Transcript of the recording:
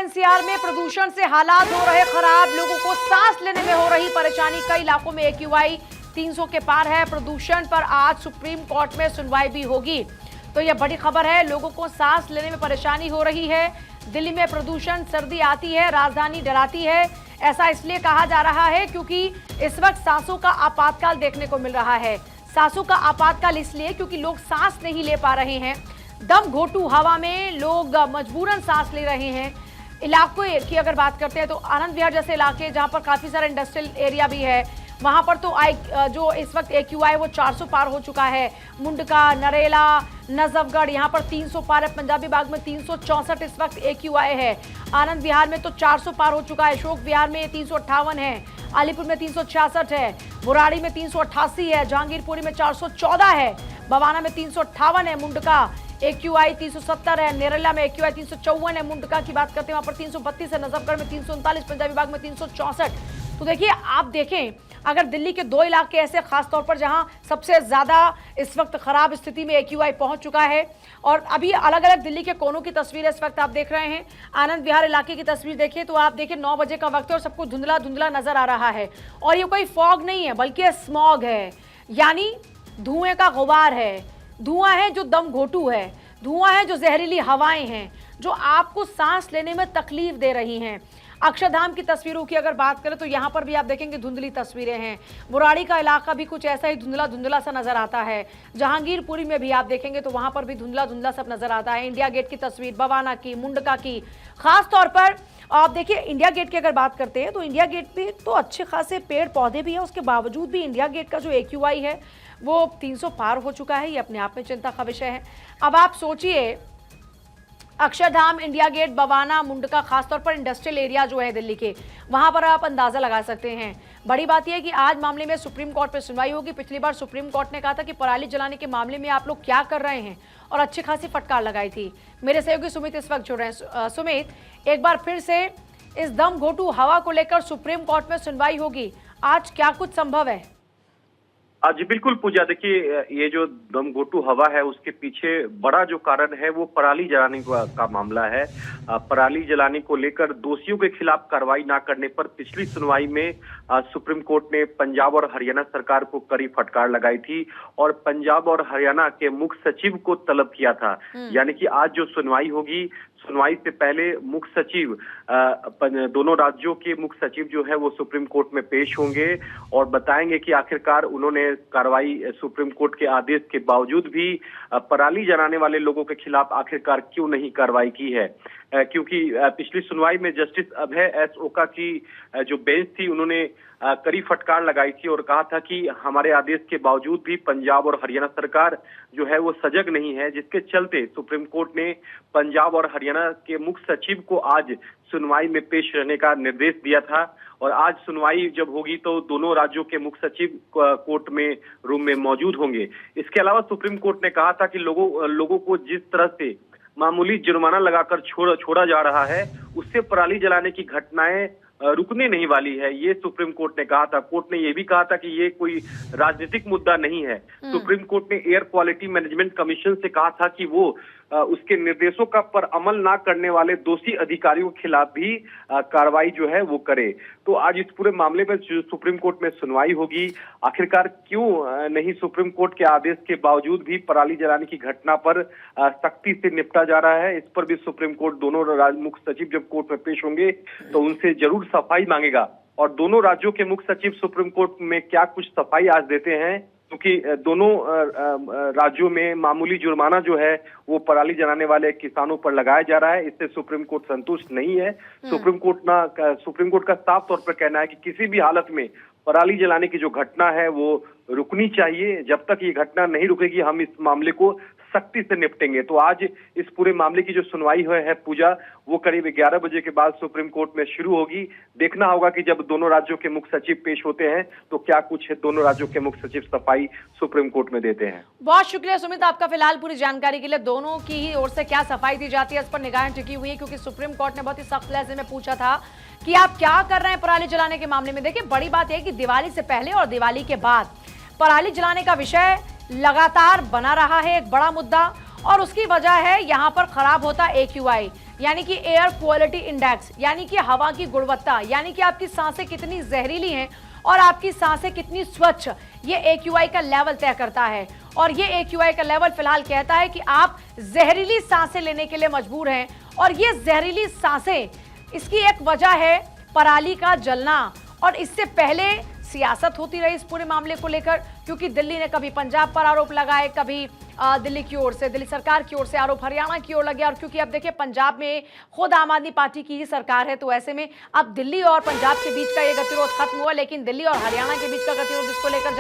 NCR में प्रदूषण से हालात हो रहे खराब, लोगों को सांस लेने में हो रही परेशानी। कई इलाकों में एक्यूआई 300 के पार है। प्रदूषण पर आज सुप्रीम कोर्ट में सुनवाई भी होगी। तो यह बड़ी खबर है, लोगों को सांस लेने में परेशानी हो रही है। दिल्ली में प्रदूषण, सर्दी आती है, राजधानी डराती है। ऐसा इसलिए कहा जा रहा है क्योंकि इस वक्त सांसों का आपातकाल देखने को मिल रहा है। सांसों का आपातकाल इसलिए क्योंकि लोग सांस नहीं ले पा रहे हैं। दम घोटू हवा में लोग मजबूरन सांस ले रहे हैं। इलाकों की अगर बात करते हैं तो आनंद विहार जैसे इलाके जहां पर काफी सारा इंडस्ट्रियल एरिया भी है, वहां पर तो जो इस वक्त एक्यूआई वो 400 पार हो चुका है। मुंडका, नरेला, नजफगढ़ यहाँ पर 300 पार है। पंजाबी बाग में 364 इस वक्त एक्यूआई है। आनंद विहार में तो 400 पार हो चुका है। अशोक विहार में 358 है। अलीपुर में 366 है। बुराड़ी में 388 है। जहांगीरपुरी में 414 है। बवाना में 358 है। मुंडका एक्यूआई 370 है। नेरला में एक्यूआई 354 है। मुंडका की बात करते हैं वहां पर 332 है। नजफगढ़ में 339, पंजाबी बाग में 364। तो देखिए, आप देखें अगर दिल्ली के दो इलाके ऐसे खासतौर पर जहां सबसे ज्यादा इस वक्त खराब स्थिति में एक्यूआई पहुंच चुका है, और अभी अलग अलग दिल्ली के कोनों की तस्वीर इस वक्त आप देख रहे हैं। आनंद विहार इलाके की तस्वीर देखिए तो आप देखिए 9 बजे का वक्त है और सबको धुंधला धुंधला नजर आ रहा है। और ये कोई फॉग नहीं है बल्कि स्मॉग है, यानी धुएं का गुबार है। धुआं है जो दम घोटू है, धुआं है जो जहरीली हवाएं हैं जो आपको सांस लेने में तकलीफ दे रही हैं। अक्षरधाम की तस्वीरों की अगर बात करें तो यहां पर भी आप देखेंगे धुंधली तस्वीरें हैं। बुराड़ी का इलाका भी कुछ ऐसा ही धुंधला धुंधला सा नजर आता है। जहांगीरपुरी में भी आप देखेंगे तो वहां पर भी धुंधला धुंधला सब नजर आता है। इंडिया गेट की तस्वीर, बवाना की, मुंडका की, खास तौर पर आप देखिए इंडिया गेट की अगर बात करते हैं तो इंडिया गेट पे तो अच्छे खासे पेड़ पौधे भी है। उसके बावजूद भी इंडिया गेट का जो एक्यूआई है वो 300 पार हो चुका है। ये अपने आप में चिंता का विषय है। अब आप सोचिए, अक्षरधाम, इंडिया गेट, बवाना, मुंडका, खासतौर पर इंडस्ट्रियल एरिया जो है दिल्ली के, वहां पर आप अंदाजा लगा सकते हैं। बड़ी बात यह है कि आज मामले में सुप्रीम कोर्ट में सुनवाई होगी। पिछली बार सुप्रीम कोर्ट ने कहा था कि पराली जलाने के मामले में आप लोग क्या कर रहे हैं, और अच्छी खासी फटकार लगाई थी। मेरे सहयोगी सुमित इस वक्त जुड़ रहे हैं। सुमित, एक बार फिर से इस दम घोटू हवा को लेकर सुप्रीम कोर्ट में सुनवाई होगी, आज क्या कुछ संभव है? जी बिल्कुल पूजा, देखिए ये जो दम घोटू हवा है उसके पीछे बड़ा जो कारण है वो पराली जलाने का मामला है। पराली जलाने को लेकर दोषियों के खिलाफ कार्रवाई ना करने पर पिछली सुनवाई में सुप्रीम कोर्ट ने पंजाब और हरियाणा सरकार को कड़ी फटकार लगाई थी और पंजाब और हरियाणा के मुख्य सचिव को तलब किया था। यानी कि आज जो सुनवाई होगी, सुनवाई से पहले मुख्य सचिव, दोनों राज्यों के मुख्य सचिव जो है वो सुप्रीम कोर्ट में पेश होंगे और बताएंगे कि आखिरकार उन्होंने कार्रवाई सुप्रीम कोर्ट के आदेश के बावजूद भी पराली जलाने वाले लोगों के खिलाफ आखिरकार क्यों नहीं कार्रवाई की है। क्योंकि पिछली सुनवाई में जस्टिस अभय एस ओका की जो बेंच थी, उन्होंने कड़ी फटकार लगाई थी और कहा था कि हमारे आदेश के बावजूद भी पंजाब और हरियाणा सरकार जो है वो सजग नहीं है, जिसके चलते सुप्रीम कोर्ट ने पंजाब और हरियाणा के मुख्य सचिव को आज सुनवाई में पेश रहने का निर्देश दिया था। और आज सुनवाई जब होगी तो दोनों राज्यों के मुख्य सचिव कोर्ट में रूम में मौजूद होंगे। इसके अलावा सुप्रीम कोर्ट ने कहा था कि लोगों को जिस तरह से मामूली जुर्माना लगाकर छोड़ा जा रहा है, उससे पराली जलाने की घटनाएं रुकने नहीं वाली है। ये सुप्रीम कोर्ट ने कहा था। कोर्ट ने यह भी कहा था कि ये कोई राजनीतिक मुद्दा नहीं है। सुप्रीम कोर्ट ने एयर क्वालिटी मैनेजमेंट कमीशन से कहा था कि वो उसके निर्देशों का पर अमल ना करने वाले दोषी अधिकारियों के खिलाफ भी कार्रवाई जो है वो करे। तो आज इस पूरे मामले में सुप्रीम कोर्ट में सुनवाई होगी। आखिरकार क्यों नहीं सुप्रीम कोर्ट के आदेश के बावजूद भी पराली जलाने की घटना पर सख्ती से निपटा जा रहा है, इस पर भी सुप्रीम कोर्ट दोनों मुख्य सचिव जब कोर्ट में पेश होंगे तो उनसे जरूर सफाई मांगेगा। और दोनों राज्यों के मुख्य सचिव सुप्रीम कोर्ट में क्या कुछ सफाई आज देते हैं, क्योंकि दोनों राज्यों में मामूली जुर्माना जो है वो पराली जलाने वाले किसानों पर लगाया जा रहा है। इससे सुप्रीम कोर्ट संतुष्ट नहीं है। सुप्रीम कोर्ट का साफ तौर पर कहना है कि किसी भी हालत में पराली जलाने की जो घटना है वो रुकनी चाहिए। जब तक ये घटना नहीं रुकेगी हम इस मामले को सख्ती से निपटेंगे। तो आज इस पूरे मामले की जो सुनवाई है पूजा, वो करीब 11 बजे के बाद सुप्रीम कोर्ट में शुरू होगी। देखना होगा कि जब दोनों राज्यों के मुख्य सचिव पेश होते हैं तो क्या कुछ दोनों राज्यों के मुख्य सचिव सफाई सुप्रीम कोर्ट में देते हैं। बहुत शुक्रिया सुमित आपका फिलहाल पूरी जानकारी के लिए। दोनों की ही ओर से क्या सफाई दी जाती है इस पर निगाहें टिकी हुई है, क्योंकि सुप्रीम कोर्ट ने बहुत ही सख्त लहजे में पूछा था कि आप क्या कर रहे हैं पराली जलाने के मामले में। देखिए, बड़ी बात यह है कि दिवाली से पहले और दिवाली के बाद पराली जलाने का विषय लगातार बना रहा है एक बड़ा मुद्दा, और उसकी वजह है यहां पर खराब होता एक्यूआई। यानी कि एयर क्वालिटी इंडेक्स, यानी कि हवा की गुणवत्ता, यानी कि आपकी सांसें कितनी जहरीली हैं और आपकी सांसें कितनी स्वच्छ, ये AQI का लेवल तय करता है। और ये AQI का लेवल फिलहाल कहता है कि आप जहरीली सांसें लेने के लिए मजबूर हैं। और ये जहरीली सांसें, इसकी एक वजह है पराली का जलना। और इससे पहले सियासत होती रही इस पूरे मामले को लेकर, क्योंकि दिल्ली ने कभी पंजाब पर आरोप लगाए, कभी दिल्ली की ओर से, दिल्ली सरकार की ओर से आरोप हरियाणा की ओर लगे। और क्योंकि अब देखिए पंजाब में खुद आम आदमी पार्टी की ही सरकार है, तो ऐसे में अब दिल्ली और पंजाब के बीच का ये गतिरोध खत्म हुआ, लेकिन दिल्ली और हरियाणा के बीच का गतिरोध इसको लेकर जारी